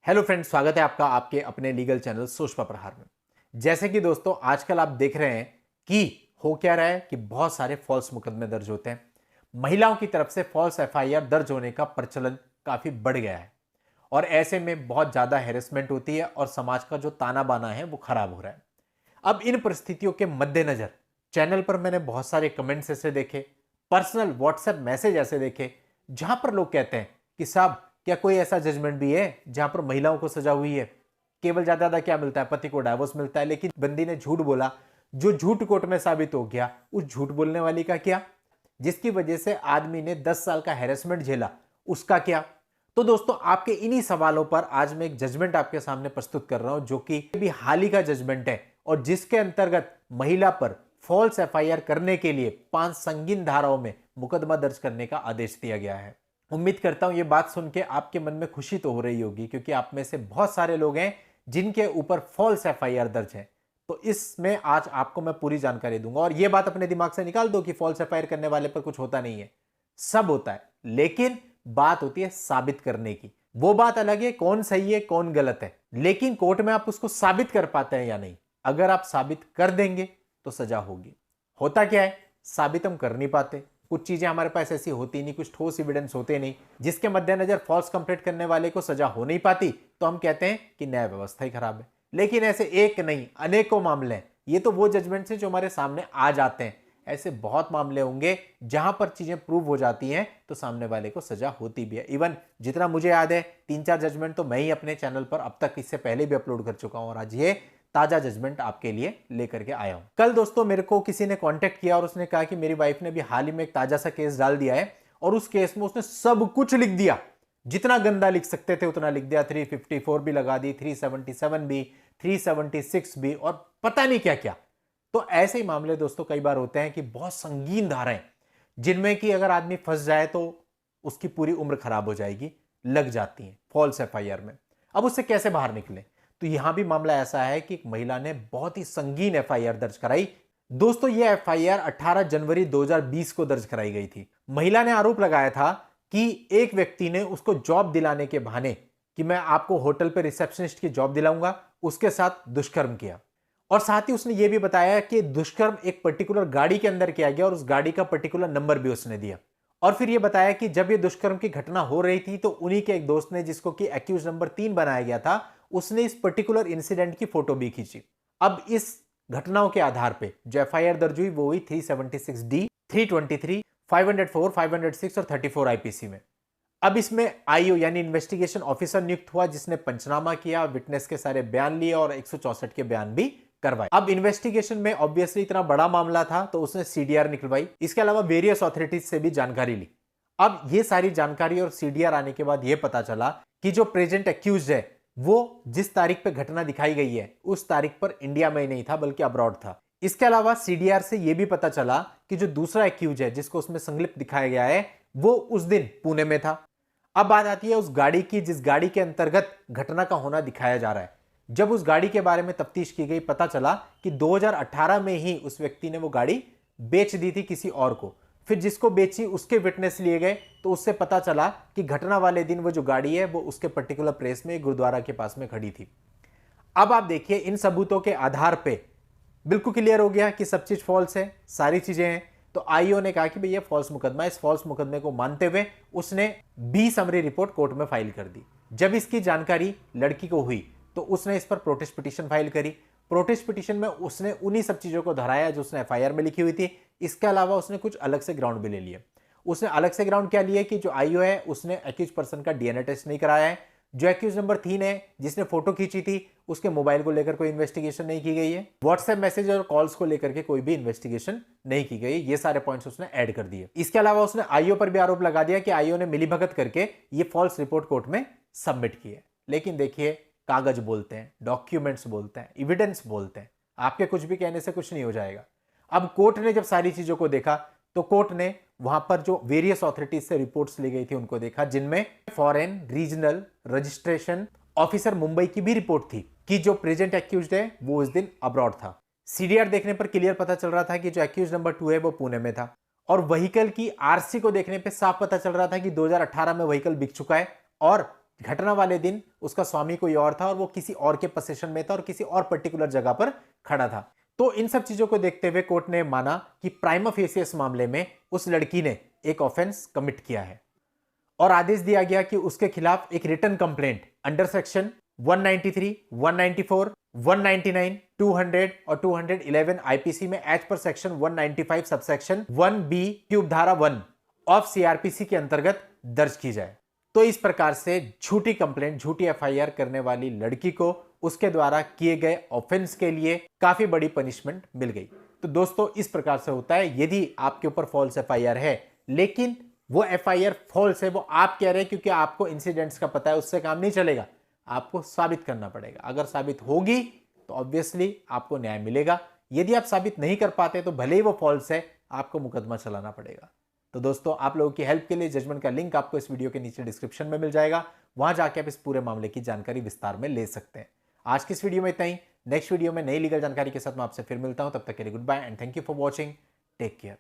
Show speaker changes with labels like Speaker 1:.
Speaker 1: Hello friends, स्वागत है आपका आपके अपने लीगल चैनल सोशपा प्रहार में। जैसे कि दोस्तों आजकल आप देख रहे हैं कि हो क्या रहा है कि बहुत सारे फॉल्स मुकदमे दर्ज होते हैं। महिलाओं की तरफ से फॉल्स एफआईआर दर्ज होने का प्रचलन काफी बढ़ गया है और ऐसे में बहुत ज्यादा हेरेसमेंट होती है और समाज का जो ताना बाना है वो खराब हो रहा है। अब इन परिस्थितियों के मद्देनजर चैनल पर मैंने बहुत सारे कमेंट्स ऐसे देखे, पर्सनल व्हाट्सएप मैसेज ऐसे देखे जहां पर लोग कहते हैं कि साहब क्या कोई ऐसा जजमेंट भी है जहां पर महिलाओं को सजा हुई है? केवल ज्यादा ज्यादा क्या मिलता है, पति को डाइवोर्स मिलता है, लेकिन बंदी ने झूठ बोला, जो झूठ कोर्ट में साबित हो गया, उस झूठ बोलने वाली का क्या? जिसकी वजह से आदमी ने 10 साल का हैरेसमेंट झेला, उसका क्या? तो दोस्तों आपके इन्हीं सवालों पर आज मैं एक जजमेंट आपके सामने प्रस्तुत कर रहा हूं जो कि अभी हाल ही का जजमेंट है और जिसके अंतर्गत महिला पर फॉल्स एफआईआर करने के लिए 5 संगीन धाराओं में मुकदमा दर्ज करने का आदेश दिया गया है। उम्मीद करता हूं ये बात सुन के आपके मन में खुशी तो हो रही होगी, क्योंकि आप में से बहुत सारे लोग हैं जिनके ऊपर फॉल्स एफआईआर दर्ज है। तो इसमें आज आपको मैं पूरी जानकारी दूंगा और यह बात अपने दिमाग से निकाल दो कि फॉल्स एफआईआर करने वाले पर कुछ होता नहीं है। सब होता है, लेकिन बात होती है साबित करने की। वो बात अलग है, कौन सही है कौन गलत है, लेकिन कोर्ट में आप उसको साबित कर पाते हैं या नहीं। अगर आप साबित कर देंगे तो सजा होगी। होता क्या है, साबित हम कर नहीं पाते, कुछ चीजें हमारे पास ऐसी होती नहीं, कुछ ठोस एविडेंस होते नहीं, जिसके मद्देनजर फॉल्स कंप्लेंट करने वाले को सजा हो नहीं पाती, तो हम कहते हैं कि न्याय व्यवस्था ही खराब है। लेकिन ऐसे एक नहीं अनेकों मामले हैं। ये तो वो जजमेंट है जो हमारे सामने आ जाते हैं। ऐसे बहुत मामले होंगे जहां पर चीजें प्रूव हो जाती हैं तो सामने वाले को सजा होती भी है। इवन जितना मुझे याद है 3-4 जजमेंट तो मैं ही अपने चैनल पर अब तक इससे पहले भी अपलोड कर चुका हूं और आज ये ताजा जजमेंट आपके लिए लेकर के आया हूं। कल दोस्तों मेरे को किसी ने कांटेक्ट किया और उसने कहा कि मेरी वाइफ ने भी हाल ही में एक ताजा सा केस डाल दिया है और उस केस में उसने सब कुछ लिख दिया, जितना गंदा लिख सकते थे उतना लिख दिया। 354 भी लगा दी, 377 भी, 376 भी और पता नहीं क्या क्या। तो ऐसे ही मामले दोस्तों कई बार होते हैं कि बहुत संगीन धाराएं जिनमें कि अगर आदमी फंस जाए तो उसकी पूरी उम्र खराब हो जाएगी, लग जाती हैं फॉल्स एफआईआर में। अब उससे कैसे बाहर निकले? तो यहां भी मामला ऐसा है कि एक महिला ने बहुत ही संगीन एफआईआर दर्ज कराई। दोस्तों यह एफआईआर 18 जनवरी 2020 को दर्ज कराई गई थी। महिला ने आरोप लगाया था कि एक व्यक्ति ने उसको जॉब दिलाने के बहाने कि मैं आपको होटल पे रिसेप्शनिस्ट की जॉब दिलाऊंगा, उसके साथ दुष्कर्म किया। और साथ ही उसने यह भी बताया कि दुष्कर्म एक पर्टिकुलर गाड़ी के अंदर किया गया और उस गाड़ी का पर्टिकुलर नंबर भी उसने दिया। और फिर यह बताया कि जब यह दुष्कर्म की घटना हो रही थी तो उन्हीं के एक दोस्त ने, जिसको कि एक्यूज नंबर 3 बनाया गया था, उसने इस पर्टिकुलर इंसिडेंट की फोटो भी खींची। अब इस घटनाओं के आधार पे जो एफआईआर दर्ज हुई वो हुई 376 डी, 323, 504, 506 और 34 आईपीसी में। अब इसमें आईओ यानी इन्वेस्टिगेशन ऑफिसर नियुक्त हुआ जिसने पंचनामा किया, विटनेस के सारे बयान लिए और 164 के बयान भी करवाए। अब इन्वेस्टिगेशन में ऑब्वियसली इतना बड़ा मामला था तो उसने सीडीआर निकलवाई। इसके अलावा वेरियस अथॉरिटीज से भी जानकारी ली। अब ये सारी जानकारी और सीडीआर आने के बाद यह पता चला कि जो प्रेजेंट एक्यूज है वो जिस तारीख पे घटना दिखाई गई है उस तारीख पर इंडिया में ही नहीं था बल्कि अब्रॉड था। इसके अलावा सीडीआर से यह भी पता चला कि जो दूसरा एक्यूज है जिसको उसमें संलिप्त दिखाया गया है वो उस दिन पुणे में था। अब बात आती है उस गाड़ी की जिस गाड़ी के अंतर्गत घटना का होना दिखाया जा रहा है। जब उस गाड़ी के बारे में तफ्तीश की गई, पता चला कि 2018 में ही उस व्यक्ति ने वो गाड़ी बेच दी थी किसी और को। फिर जिसको बेची उसके विटनेस लिए गए तो उससे पता चला कि घटना वाले दिन वो जो गाड़ी है वो उसके पर्टिकुलर प्लेस में गुरुद्वारा के पास में खड़ी थी। अब आप देखिए इन सबूतों के आधार पे बिल्कुल क्लियर हो गया कि सब चीज फॉल्स है, सारी चीजें हैं। तो आईओ ने कहा कि भैया फॉल्स मुकदमा, इस फॉल्स मुकदमे को मानते हुए उसने बी समरी रिपोर्ट कोर्ट में फाइल कर दी। जब इसकी जानकारी लड़की को हुई तो उसने इस पर प्रोटेस्ट पिटीशन फाइल करी। प्रोटेस्ट पिटीशन में उसने उन्हीं सब चीजों को दोहराया जो उसने एफआईआर में लिखी हुई थी। इसके अलावा उसने कुछ अलग से ग्राउंड भी ले लिए। उसने अलग से ग्राउंड क्या लिया कि जो आईओ है उसने एक्यूज पर्सन का डीएनए टेस्ट नहीं कराया है। जो एक्यूज नंबर 3 है जिसने फोटो खींची थी उसके मोबाइल को लेकर कोई इन्वेस्टिगेशन नहीं की गई है। व्हाट्सएप मैसेज और कॉल्स को लेकर के कोई भी इन्वेस्टिगेशन नहीं की गई। ये सारे पॉइंट्स उसने ऐड कर दिए। इसके अलावा उसने आईओ पर भी आरोप लगा दिया कि आईओ ने मिलीभगत करके ये फॉल्स रिपोर्ट कोर्ट में सबमिट की है। लेकिन देखिए कागज बोलते हैं, डॉक्यूमेंट्स बोलते हैं, एविडेंस बोलते हैं। आपके कुछ भी कहने से कुछ नहीं हो जाएगा। अब कोर्ट ने जब सारी चीजों को देखा तो कोर्ट ने वहां पर जो वेरियस अथॉरिटीज से रिपोर्ट्स ली गई थी उनको देखा, जिनमें foreign regional registration officer Mumbai की भी रिपोर्ट थी कि जो प्रेजेंट एक्यूज्ड है वो उस दिन अब्रॉड था। सीडीआर देखने पर क्लियर पता चल रहा था कि जो एक्यूज नंबर 2 है वो पुणे में था और व्हीकल की आरसी को देखने पर साफ पता चल रहा था कि 2018 में व्हीकल बिक चुका है और घटना वाले दिन उसका स्वामी कोई और था और वो किसी और के पोजीशन में था और किसी और पर्टिकुलर जगह पर खड़ा था। तो इन सब चीजों को देखते हुए कोर्ट ने माना कि प्राइमा फेसी इस मामले में उस लड़की ने एक ऑफेंस कमिट किया है और आदेश दिया गया कि उसके खिलाफ एक रिटन कंप्लेंट अंडर सेक्शन 193, 194, 199, 200 और 211 आईपीसी में as per section 195 subsection 1B cube धारा 1 ऑफ सीआरपीसी के अंतर्गत दर्ज की जाए। तो इस प्रकार से झूठी कंप्लेंट, झूठी एफआईआर करने वाली लड़की को उसके द्वारा किए गए ऑफेंस के लिए काफी बड़ी पनिशमेंट मिल गई। तो दोस्तों इस प्रकार से होता है, यदि आपके ऊपर फॉल्स एफआईआर है लेकिन वो एफआईआर फॉल्स है, वो आप कह रहे हैं क्योंकि आपको इंसिडेंट्स का पता है, उससे काम नहीं चलेगा, आपको साबित करना पड़ेगा। अगर साबित होगी तो ऑब्वियसली आपको न्याय मिलेगा। यदि आप साबित नहीं कर पाते तो भले ही वो फॉल्स है, आपको मुकदमा चलाना पड़ेगा। तो दोस्तों आप लोगों की हेल्प के लिए जजमेंट का लिंक आपको इस वीडियो के नीचे डिस्क्रिप्शन में मिल जाएगा, वहां जाके आप इस पूरे मामले की जानकारी विस्तार में ले सकते हैं। आज की इस वीडियो में इतना ही। नेक्स्ट वीडियो में नई लीगल जानकारी के साथ मैं आपसे फिर मिलता हूं। तब तक के लिए good bye and thank you for watching. Take care.